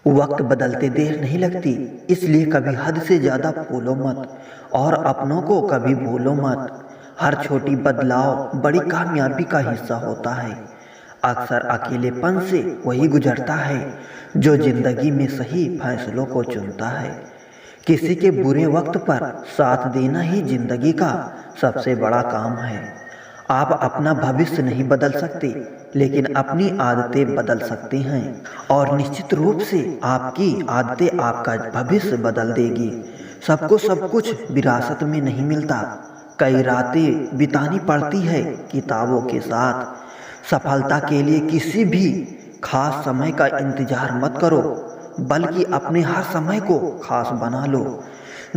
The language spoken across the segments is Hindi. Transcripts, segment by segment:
वक्त बदलते देर नहीं लगती, इसलिए कभी हद से ज़्यादा फूलो मत और अपनों को कभी भूलो मत। हर छोटी बदलाव बड़ी कामयाबी का हिस्सा होता है। अक्सर अकेलेपन से वही गुजरता है जो जिंदगी में सही फैसलों को चुनता है। किसी के बुरे वक्त पर साथ देना ही जिंदगी का सबसे बड़ा काम है। आप अपना भविष्य नहीं बदल सकते, लेकिन अपनी आदतें बदल सकते हैं और निश्चित रूप से आपकी आदतें आपका भविष्य बदल देगी। सबको सब कुछ विरासत में नहीं मिलता। कई रातें बितानी पड़ती है किताबों के साथ। सफलता के लिए किसी भी खास समय का इंतजार मत करो, बल्कि अपने हर समय को खास बना लो।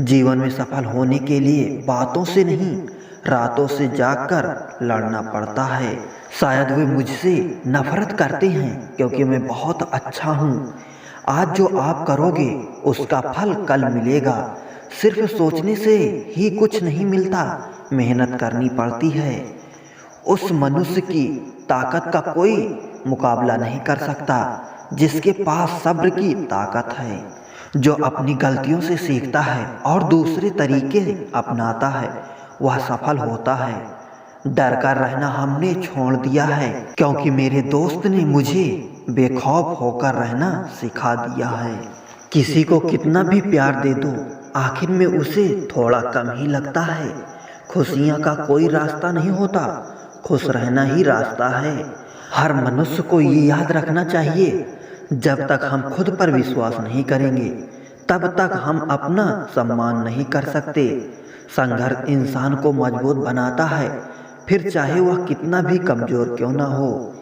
जीवन में सफल होने के लिए बातों से नहीं, रातों से जागकर लड़ना पड़ता है। शायद वे मुझसे नफरत करते हैं क्योंकि मैं बहुत अच्छा हूँ। आज जो आप करोगे उसका फल कल मिलेगा। सिर्फ सोचने से ही कुछ नहीं मिलता, मेहनत करनी पड़ती है। उस मनुष्य की ताकत का कोई मुकाबला नहीं कर सकता जिसके पास सब्र की ताकत है, जो अपनी गलतियों से सीखता है और दूसरे तरीके अपनाता है, वह सफल होता है। डर कर रहना हमने छोड़ दिया है क्योंकि मेरे दोस्त ने मुझे बेखौफ होकर रहना सिखा दिया है। किसी को कितना भी प्यार दे दो, आखिर में उसे थोड़ा कम ही लगता है। खुशियाँ का कोई रास्ता नहीं होता, खुश रहना ही रास्ता है। हर मनुष्य को ये याद रखना चाहिए, जब तक हम खुद पर विश्वास नहीं करेंगे तब तक हम अपना सम्मान नहीं कर सकते। संघर्ष इंसान को मजबूत बनाता है, फिर चाहे वह कितना भी कमज़ोर क्यों ना हो।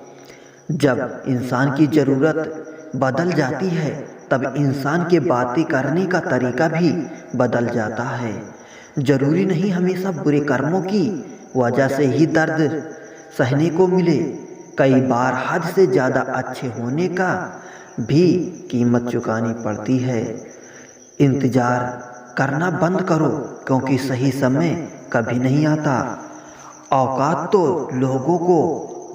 जब इंसान की ज़रूरत बदल जाती है तब इंसान के बातें करने का तरीका भी बदल जाता है। ज़रूरी नहीं हमेशा बुरे कर्मों की वजह से ही दर्द सहने को मिले। कई बार हद से ज़्यादा अच्छे होने का भी कीमत चुकानी पड़ती है। इंतज़ार करना बंद करो क्योंकि सही समय कभी नहीं आता। औकात तो लोगों को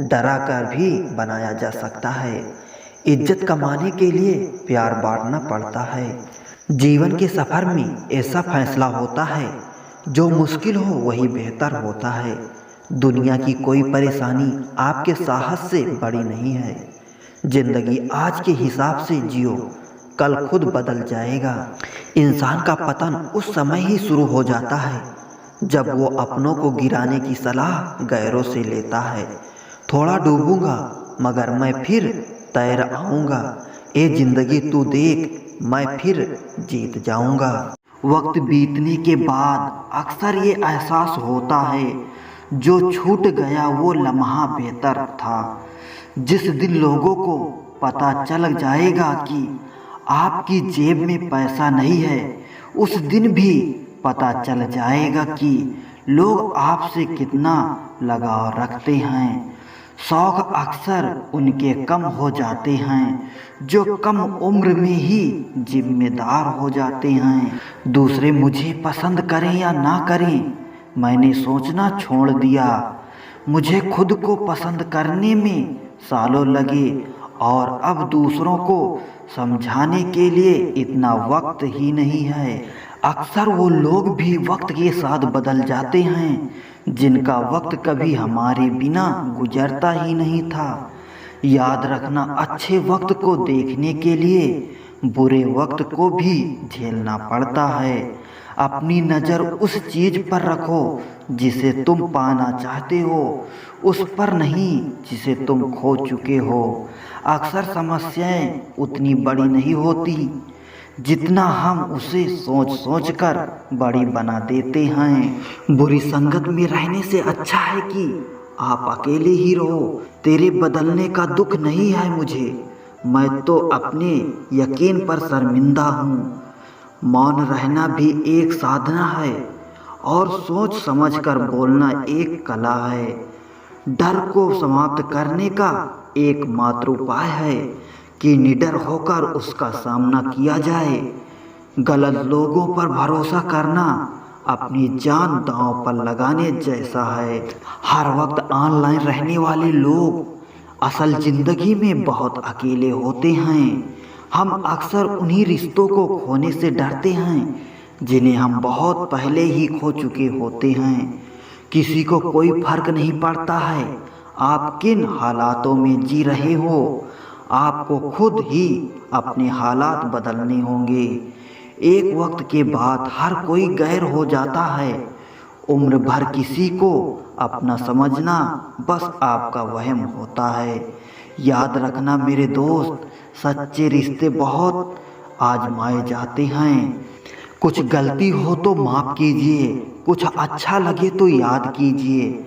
डरा कर भी बनाया जा सकता है। इज्जत कमाने के लिए प्यार बांटना पड़ता है। जीवन के सफ़र में ऐसा फैसला होता है, जो मुश्किल हो वही बेहतर होता है। दुनिया की कोई परेशानी आपके साहस से बड़ी नहीं है। जिंदगी आज के हिसाब से जियो, कल खुद बदल जाएगा। इंसान का पतन उस समय ही शुरू हो जाता है जब वो अपनों को गिराने की सलाह गैरों से लेता है। थोड़ा डूबूंगा मगर मैं फिर तैर आऊँगा। ए जिंदगी तू देख, मैं फिर जीत जाऊँगा। वक्त बीतने के बाद अक्सर ये एहसास होता है, जो छूट गया वो लम्हा बेहतर था। जिस दिन लोगों को पता चल जाएगा कि आपकी जेब में पैसा नहीं है, उस दिन भी पता चल जाएगा कि लोग आपसे कितना लगाव रखते हैं। शौक अक्सर उनके कम हो जाते हैं जो कम उम्र में ही जिम्मेदार हो जाते हैं। दूसरे मुझे पसंद करें या ना करें, मैंने सोचना छोड़ दिया। मुझे खुद को पसंद करने में सालों लगे और अब दूसरों को समझाने के लिए इतना वक्त ही नहीं है। अक्सर वो लोग भी वक्त के साथ बदल जाते हैं जिनका वक्त कभी हमारे बिना गुजरता ही नहीं था। याद रखना, अच्छे वक्त को देखने के लिए बुरे वक्त को भी झेलना पड़ता है। अपनी नज़र उस चीज़ पर रखो जिसे तुम पाना चाहते हो, उस पर नहीं जिसे तुम खो चुके हो। अक्सर समस्याएं उतनी बड़ी नहीं होती जितना हम उसे सोच सोच कर बड़ी बना देते हैं। बुरी संगत में रहने से अच्छा है कि आप अकेले ही रहो। तेरे बदलने का दुख नहीं है मुझे, मैं तो अपने यकीन पर शर्मिंदा हूँ। मौन रहना भी एक साधना है और सोच समझकर बोलना एक कला है। डर को समाप्त करने का एकमात्र उपाय है कि निडर होकर उसका सामना किया जाए। गलत लोगों पर भरोसा करना अपनी जान दांव पर लगाने जैसा है। हर वक्त ऑनलाइन रहने वाले लोग असल जिंदगी में बहुत अकेले होते हैं। हम अक्सर उन्हीं रिश्तों को खोने से डरते हैं जिन्हें हम बहुत पहले ही खो चुके होते हैं। किसी को कोई फर्क नहीं पड़ता है आप किन हालातों में जी रहे हो, आपको खुद ही अपने हालात बदलने होंगे। एक वक्त के बाद हर कोई गैर हो जाता है। उम्र भर किसी को अपना समझना बस आपका वहम होता है। याद रखना मेरे दोस्त, सच्चे रिश्ते बहुत आजमाए जाते हैं। कुछ गलती हो तो माफ़ कीजिए, कुछ अच्छा लगे तो याद कीजिए।